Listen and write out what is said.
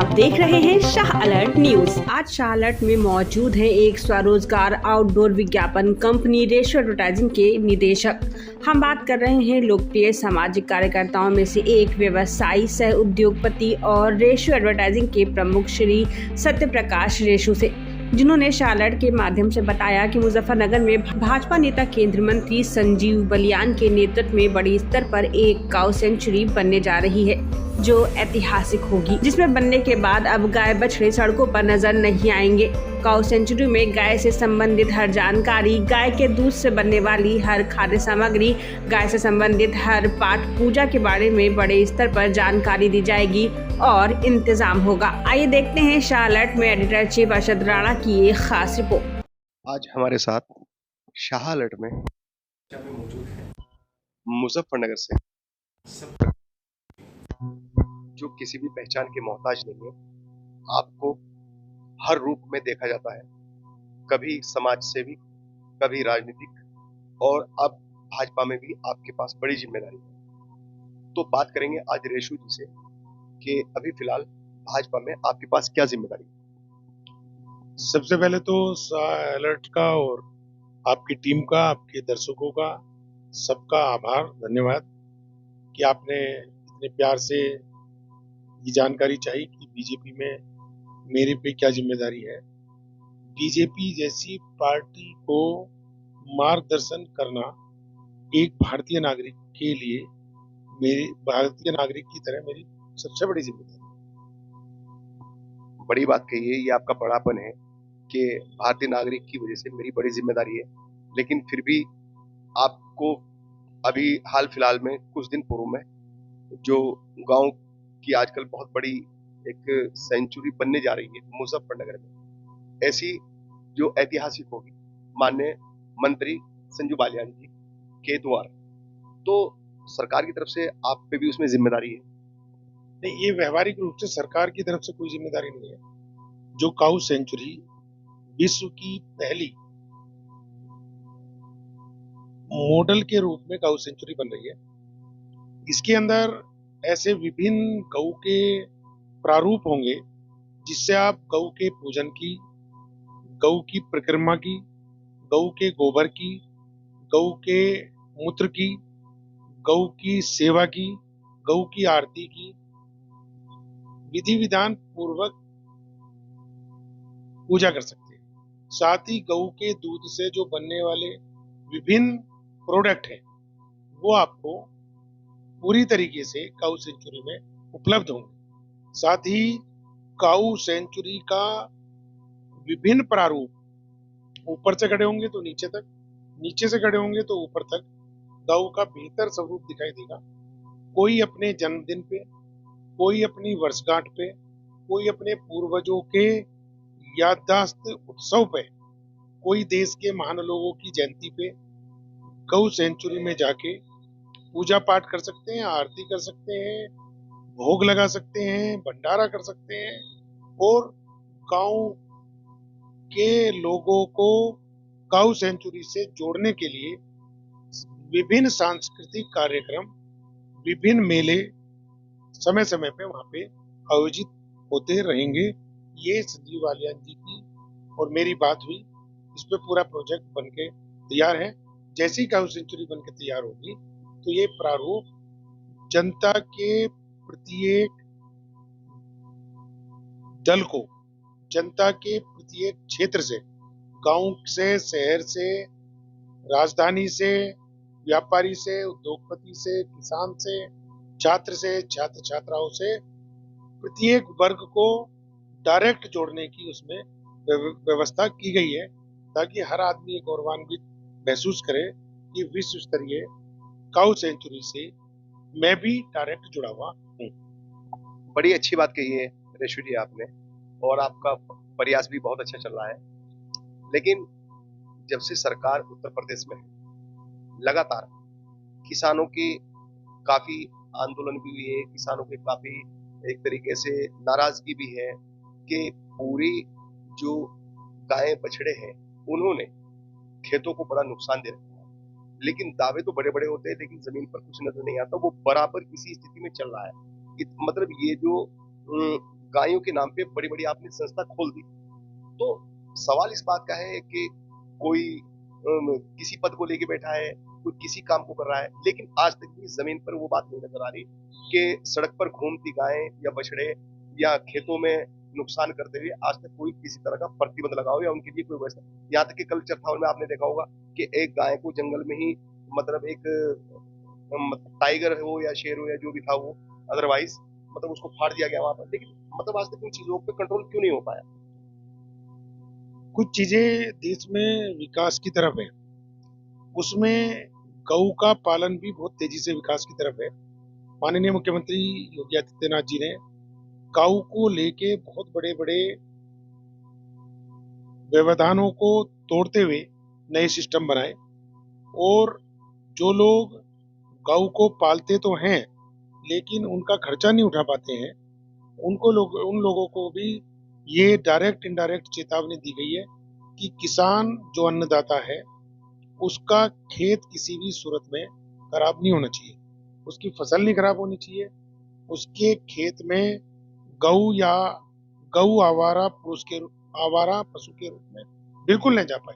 आप देख रहे हैं शाह अलर्ट न्यूज। आज शाह अलर्ट में मौजूद हैं एक स्वरोजगार आउटडोर विज्ञापन कंपनी रेशो एडवर्टाइजिंग के निदेशक। हम बात कर रहे हैं लोकप्रिय सामाजिक कार्यकर्ताओं में से एक व्यवसायी सह उद्योगपति और रेशो एडवर्टाइजिंग के प्रमुख श्री सत्य प्रकाश रेशो से, जिन्होंने शाह अलर्ट के माध्यम से बताया कि मुजफ्फरनगर में भाजपा नेता केंद्रीय मंत्री संजीव बलियान के नेतृत्व में बड़ी स्तर पर एक काऊ सेंचुरी बनने जा रही है, जो ऐतिहासिक होगी, जिसमें बनने के बाद अब गाय बछड़े सड़कों पर नजर नहीं आएंगे। काऊ सेंचुरी में गाय से संबंधित हर जानकारी, गाय के दूध से बनने वाली हर खाद्य सामग्री, गाय से संबंधित हर पाठ पूजा के बारे में बड़े स्तर पर जानकारी दी जाएगी और इंतजाम होगा। आइए देखते हैं शाह अलर्ट में एडिटर चीफ अरशद राणा की एक खास रिपोर्ट। आज हमारे साथ शाह अलर्ट में मौजूद है मुजफ्फरनगर से जो किसी भी पहचान के मोहताज नहीं है। आपको हर रूप में देखा जाता है, कभी समाज सेवी, कभी राजनीतिक, और अब भाजपा में भी आपके पास बड़ी जिम्मेदारी है। तो बात करेंगे आज रेशु जी से कि अभी फिलहाल भाजपा में आपके पास क्या जिम्मेदारी है। सबसे पहले तो शाह अलर्ट का और आपकी टीम का, आपके दर्शकों का, सबका आभार, धन्यवाद कि आपने इतने प्यार से ये जानकारी चाहिए कि बीजेपी में मेरे पे क्या जिम्मेदारी है। बीजेपी जैसी पार्टी को मार्गदर्शन करना एक भारतीय नागरिक के लिए, मेरे भारतीय नागरिक की तरह मेरी सबसे बड़ी जिम्मेदारी है। बड़ी बात कही है, ये आपका बड़ापन है कि भारतीय नागरिक की वजह से मेरी बड़ी जिम्मेदारी है। लेकिन फिर भी आपको अभी हाल फिलहाल में कुछ दिन पूर्व में जो गांव की आजकल बहुत बड़ी एक सेंचुरी बनने जा रही है मुजफ्फरनगर में, ऐसी जो ऐतिहासिक होगी, माननीय मंत्री संजू बालियान जी के द्वारा, तो सरकार की तरफ से आप पे भी उसमें जिम्मेदारी है। नहीं, ये व्यवहारिक रूप से सरकार की तरफ से कोई जिम्मेदारी नहीं है। जो काऊ सेंचुरी विश्व की पहली मॉडल के रूप में काऊ सेंचुरी बन रही है, इसके अंदर ऐसे विभिन्न गऊ के प्रारूप होंगे जिससे आप गऊ के पूजन की, गऊ की परिक्रमा की, गऊ के गोबर की, गऊ के मूत्र की, गऊ की सेवा की, गऊ की आरती की विधि विधान पूर्वक पूजा कर सकते हैं। साथ ही गऊ के दूध से जो बनने वाले विभिन्न प्रोडक्ट हैं वो आपको पूरी तरीके से काऊ सेंचुरी में उपलब्ध होंगे। साथ ही काऊ सेंचुरी का विभिन्न प्रारूप, ऊपर से खड़े होंगे तो नीचे तक, नीचे से खड़े होंगे तो ऊपर तक, गऊ का बेहतर स्वरूप दिखाई देगा। कोई अपने जन्मदिन पे, कोई अपनी वर्षगांठ पे, कोई अपने पूर्वजों के याददाश्त उत्सव पे, कोई देश के महान लोगों की जयंती पे गऊ सेंचुरी में जाके पूजा पाठ कर सकते हैं, आरती कर सकते हैं, भोग लगा सकते हैं, भंडारा कर सकते हैं और गांव के लोगों को काऊ सेंचुरी से जोड़ने के लिए विभिन्न सांस्कृतिक कार्यक्रम, विभिन्न मेले समय समय पे वहां पे आयोजित होते रहेंगे। ये संजीव बालियान जी की और मेरी बात हुई, इस पे पूरा प्रोजेक्ट बनके तैयार है। जैसी काऊ सेंचुरी बनके तैयार होगी तो ये प्रारूप जनता के प्रत्येक दल को, जनता के प्रत्येक क्षेत्र से, गांव से, शहर से, राजधानी से, व्यापारी से, उद्योगपति से, किसान से, छात्र से, छात्र छात्राओं से, प्रत्येक वर्ग को डायरेक्ट जोड़ने की उसमें व्यवस्था की गई है, ताकि हर आदमी गौरवान्वित महसूस करे कि विश्व स्तरीय काऊ सेंचुरी से मैं भी डायरेक्ट जुड़ा हुआ हूँ। बड़ी अच्छी बात कही है रेशु जी आपने, और आपका प्रयास भी बहुत अच्छा चल रहा है। लेकिन जब से सरकार उत्तर प्रदेश में है, लगातार किसानों के काफी आंदोलन भी हुई है, किसानों के काफी एक तरीके से नाराजगी भी है कि पूरी जो गायें बछड़े हैं उन्होंने खेतों को बड़ा नुकसान दे रखा है। लेकिन दावे तो बड़े बड़े होते हैं, लेकिन जमीन पर कुछ नजर नहीं आता। वो बराबर इसी स्थिति में चल रहा है। मतलब ये जो गायों के नाम पे बड़ी बड़ी आपने संस्था खोल दी। तो सवाल इस बात का है कि कोई किसी पद को लेके बैठा है, कोई किसी काम को कर रहा है, लेकिन आज तक भी जमीन पर वो बात नहीं नजर आ रही कि सड़क पर घूमती गायें या बछड़े या खेतों में नुकसान करते हुए आज तक कोई किसी तरह का प्रतिबंध लगा हो या उनके लिए कोई व्यवस्था। यहाँ तक कि कल चरथावल में आपने देखा होगा कि एक गाय को जंगल में ही मतलब एक टाइगर हो या शेर हो या जो भी था वो, अदरवाइज मतलब उसको फाड़ दिया गया वहां पर। लेकिन मतलब आज तक उन चीजों पे कंट्रोल क्यों नहीं हो पाया? कुछ चीजें देश में विकास की तरफ है, उसमें गऊ का पालन भी बहुत तेजी से विकास की तरफ है। माननीय मुख्यमंत्री योगी आदित्यनाथ जी ने गऊ को लेके बहुत बड़े बड़े व्यवधानों को तोड़ते हुए नए सिस्टम बनाए, और जो लोग गऊ को पालते तो हैं लेकिन उनका खर्चा नहीं उठा पाते हैं, उन लोगों को भी ये डायरेक्ट इनडायरेक्ट चेतावनी दी गई है कि किसान जो अन्नदाता है उसका खेत किसी भी सूरत में खराब नहीं होना चाहिए, उसकी फसल नहीं खराब होनी चाहिए, उसके खेत में गऊ या गऊ आवारा पशु के रूप में बिल्कुल नहीं जा पाए।